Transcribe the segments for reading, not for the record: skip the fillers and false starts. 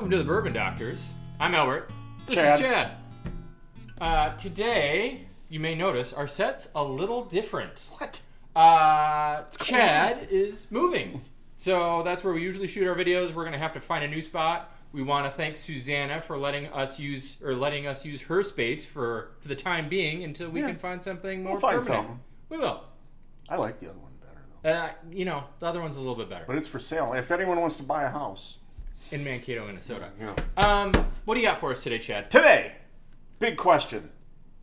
Welcome to the Bourbon Doctors. I'm Albert. This Chad. is Chad. Today, you may notice, our set's a little different. What? Chad is moving. So that's where we usually shoot our videos. We're going to have to find a new spot. We want to thank Susanna for letting us use her space for the time being until we can find something more We'll find permanent. something. We will. I like the other one better, though. The other one's a little bit better. But it's for sale. If anyone wants to buy a house. In Mankato, Minnesota. Yeah. What do you got for us today, Chad? Today, big question.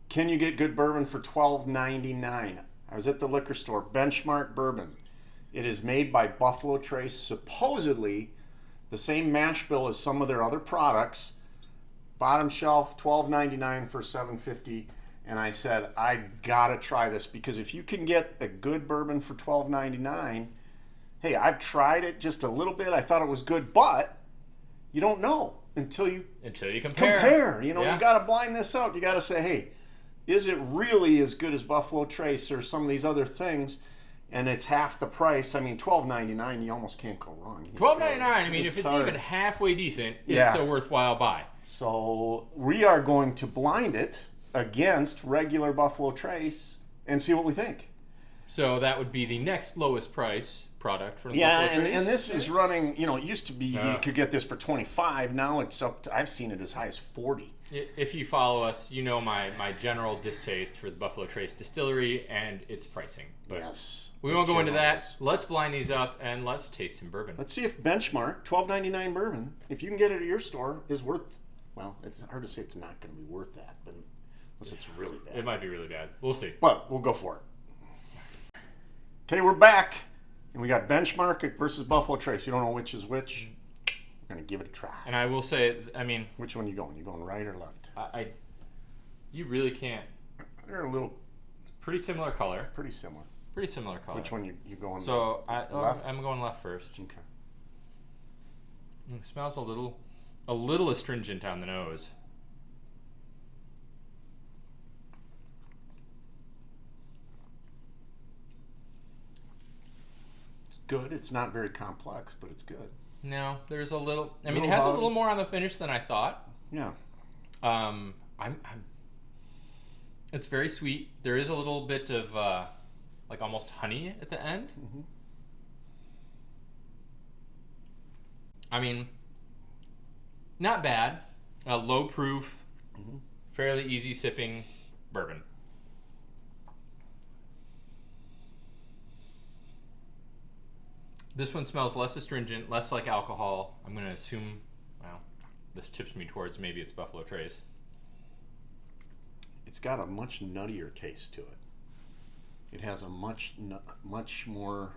Can you get good bourbon for $12.99? I was at the liquor store, Benchmark Bourbon. It is made by Buffalo Trace, supposedly the same mash bill as some of their other products. Bottom shelf, $12.99 for $7.50. And I said, I gotta try this, because if you can get a good bourbon for $12.99, hey, I've tried it just a little bit. I thought it was good, but you don't know until you compare. You got to blind this out. You got to say, hey, is it really as good as Buffalo Trace or some of these other things? And it's half the price. I mean, $12.99, you almost can't go wrong. $12.99. I mean, if it's hard. even halfway decent, it's a worthwhile buy. So we are going to blind it against regular Buffalo Trace and see what we think. So that would be the next lowest price product from Yeah, Buffalo Trace. and this is running, it used to be you could get this for $25. Now it's up to, I've seen it as high as $40. If you follow us, you know my general distaste for the Buffalo Trace distillery and its pricing. But Yes. we won't go into that. Let's blind these up and let's taste some bourbon. Let's see if Benchmark, $12.99 bourbon, if you can get it at your store, is worth, well, it's hard to say it's not going to be worth that, but unless it's really bad. It might be really bad. We'll see. But we'll go for it. Okay, we're back. And we got Benchmark versus Buffalo Trace. You don't know which is which. We're going to give it a try. And I will say, Which one you going? You going right or left? You really can't. They're a little Pretty similar color. pretty similar. Pretty similar color. Which one you going? So left? I'm going left first. Okay. It smells a little astringent on the nose. It's good. It's not very complex, but it's good. No, there's a little. I mean, Little it has a hug. little more on the finish than I thought. Yeah. It's very sweet. There is a little bit of like almost honey at the end. Mm-hmm. I mean, not bad. Low proof, fairly easy sipping bourbon. This one smells less astringent, less like alcohol. I'm going to assume, well, this tips me towards maybe it's Buffalo Trace. It's got a much nuttier taste to it. It has a much more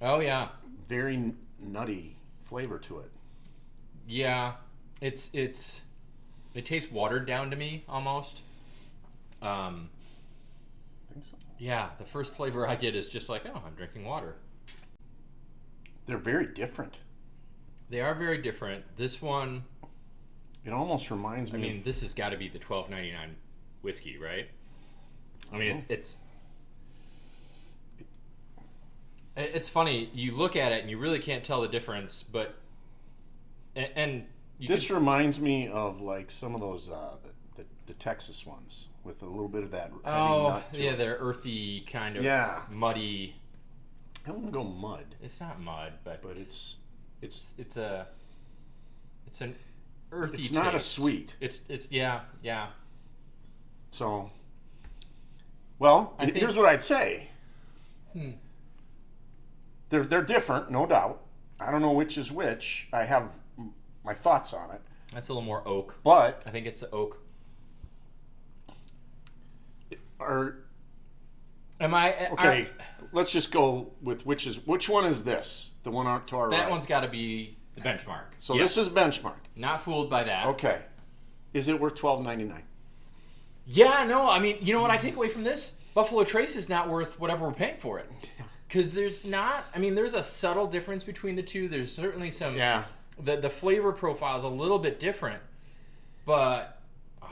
Oh, yeah. very nutty flavor to it. Yeah. It tastes watered down to me almost. I think so. Yeah, the first flavor I get is just like, oh, I'm drinking water. They're very different. They are very different. This one, It almost reminds me. I mean, this has got to be the $12.99 whiskey, right? I mean, it's funny. You look at it and you really can't tell the difference, but This reminds me of like some of those the Texas ones with a little bit of that heavy nut to it. they're earthy, kind of muddy. I wouldn't go mud, It's not mud, but it's an earthy. it's not a taste. sweet. It's yeah. So, well, I think- here's what I'd say. They're different, no doubt. I don't know which is which. I have my thoughts on it, That's a little more oak. but I think it's the oak. okay. Let's just go with which one is this? The one to our right. That one's got to be the benchmark. So Yes. this is Benchmark. Not fooled by that. Okay. Is it worth $12.99? Yeah, no, I mean, you know what I take away from this? Buffalo Trace is not worth whatever we're paying for it. Because there's a subtle difference between the two. There's certainly some... Yeah. The flavor profile is a little bit different. But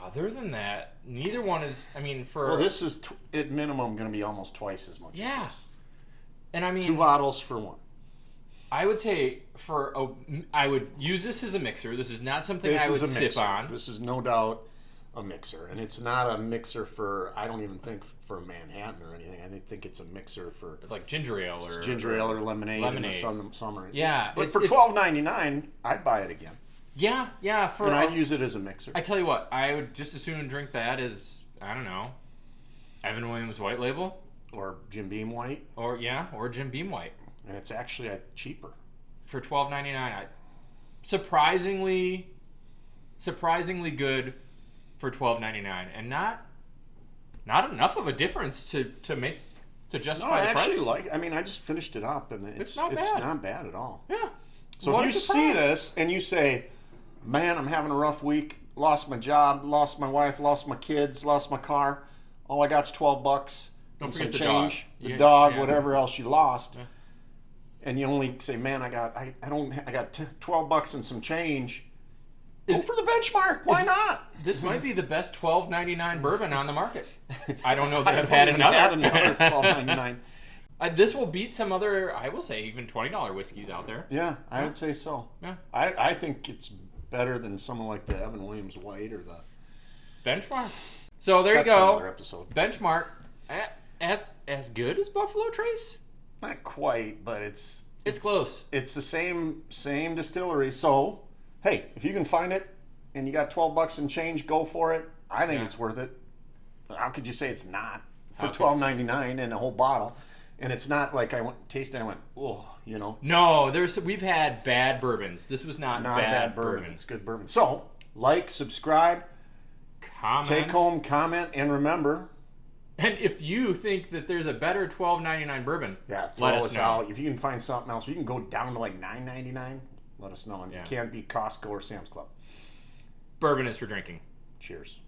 other than that, neither one is... I mean, for... Well, this is, at minimum, going to be almost twice as much as this. And I mean... 2 bottles for one. I would say I would use this as a mixer. This is not something I would sip on. This is no doubt a mixer, and it's not a mixer for. I don't even think for Manhattan or anything. I think it's a mixer for like ginger ale or lemonade in the summer. Yeah, but for $12.99, I'd buy it again. Yeah. And I'd use it as a mixer. I tell you what, I would just as soon drink that as, I don't know, Evan Williams White Label. Or Jim Beam White. Or Jim Beam White. And it's actually cheaper. For $12.99. Surprisingly good for $12.99. And not enough of a difference to justify the price. I just finished it up, and it's not bad at all. Yeah. So if you see this and you say, man, I'm having a rough week, lost my job, lost my wife, lost my kids, lost my car, all I got's $12 and some change, the dog, whatever else you lost, and you only say, man, I got $12 and some change. Go for the benchmark. Why not? This might be the best $12.99 bourbon on the market. I don't know that I've had another $12.99. This will beat some other, I will say, even $20 whiskeys out there. Yeah, I would say so. Yeah. I think it's better than someone like the Evan Williams White or the Benchmark. So there you go. That's for another episode. Benchmark. As good as Buffalo Trace? Not quite, but it's close. It's the same distillery. So, hey, if you can find it and you got $12 and change, go for it. I think it's worth it. How could you say it's not for $12.99 and a whole bottle? And it's not like I tasted it and I went, oh, you know. No, we've had bad bourbons. This was not bad bourbon. It's good bourbon. So, like, subscribe, comment, take home, comment, and remember. And if you think that there's a better $12.99 bourbon, throw us out. If you can find something else, you can go down to like $9.99. Let us know. And it can't be Costco or Sam's Club. Bourbon is for drinking. Cheers.